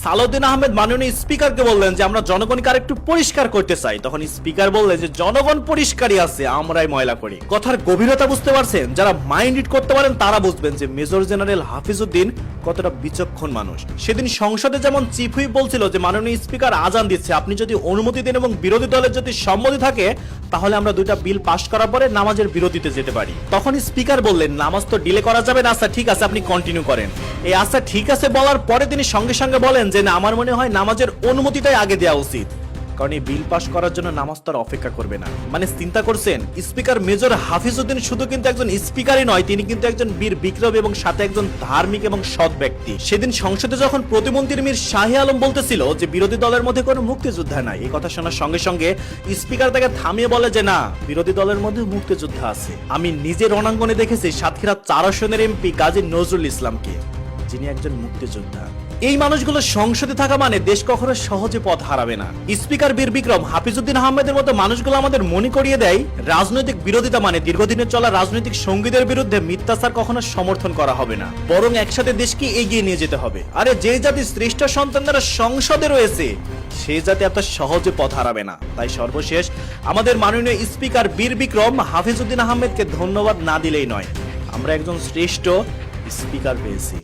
সালাউদ্দিন আহমেদ মাননীয় স্পিকারকে বললেন যে আমরা জনগণকে আরেকটু পরিষ্কার করতে চাই। তখন স্পিকার বললেন যে জনগণ পরিষ্কারই আছে, আমরাই ময়লা করি। কথার গভীরতা বুঝতে পারছেন? যারা মাইন্ড রিড করতে পারেন তারা বুঝবেন যে মেজর জেনারেল হাফিজউদ্দিন কতটা বিচক্ষণ মানুষ। সেদিন সংসদে যেমন চিফ হুইপ বলছিল যে মাননীয় স্পিকার আজান দিচ্ছে, আপনি যদি অনুমতি দেন এবং বিরোধী দলের যদি সম্মতি থাকে তাহলে আমরা দুইটা বিল পাশ করার পরে নামাজের বিরতিতে যেতে পারি। তখন স্পিকার বললেন নামাজ তো ডিলে করা যাবে না, আচ্ছা ঠিক আছে আপনি কন্টিনিউ করেন। এই আচ্ছা ঠিক আছে বলার পরে তিনি সঙ্গে সঙ্গে বলেন যে না, আমার মনে হয় নামাজের অনুমতিটাই আগে দেওয়া উচিত, কারণ এই বিল পাশ করার জন্য নামাজ তো আর অপেক্ষা করবে না। মানে চিন্তা করছেন, স্পিকার মেজর হাফিজউদ্দিন শুধু কিন্তু একজন স্পিকারই নয়, তিনি কিন্তু একজন বীর বিক্রমী এবং সাথে একজন ধার্মিক এবং সৎ ব্যক্তি। সেদিন সংসদে যখন প্রতিমন্ত্রী মীর শাহী আলম বলতেছিল যে বিরোধী দলের মধ্যে কোনো মুক্তিযোদ্ধা নাই, এই কথা শোনার সঙ্গে সঙ্গে স্পিকার তাকে থামিয়ে বলে যে না, বিরোধী দলের মধ্যে মুক্তিযোদ্ধা আছে। আমি নিজে রণাঙ্গনে দেখেছি সাতক্ষীরা 4 আসনের এমপি গাজী নজরুল ইসলামকে, যিনি একজন মুক্তিযোদ্ধা। এই মানুষগুলো সংসদে থাকা মানে দেশ কখনো সহজে পথ হারাবে না। স্পিকার বীর বিক্রম হাফিজউদ্দিন আহমেদের মতো মানুষগুলো আমাদের মনে করিয়ে দেয় রাজনৈতিক বিরোধিতা মানে দীর্ঘদিনের চলা রাজনৈতিক সঙ্গীদের বিরুদ্ধে মিথ্যাচার কখনো সমর্থন করা হবে না, বরং একসাথে দেশকে এগিয়ে নিয়ে যেতে হবে। আরে যে জাতি শ্রেষ্ঠ সন্তানরা সংসদে রয়েছে সেই জাতি এত সহজে পথ হারাবে না। তাই সর্বশেষ আমাদের মাননীয় স্পিকার বীর বিক্রম হাফিজউদ্দিন আহমেদকে ধন্যবাদ না দিলেই নয়, আমরা একজন শ্রেষ্ঠ স্পিকার পেয়েছি।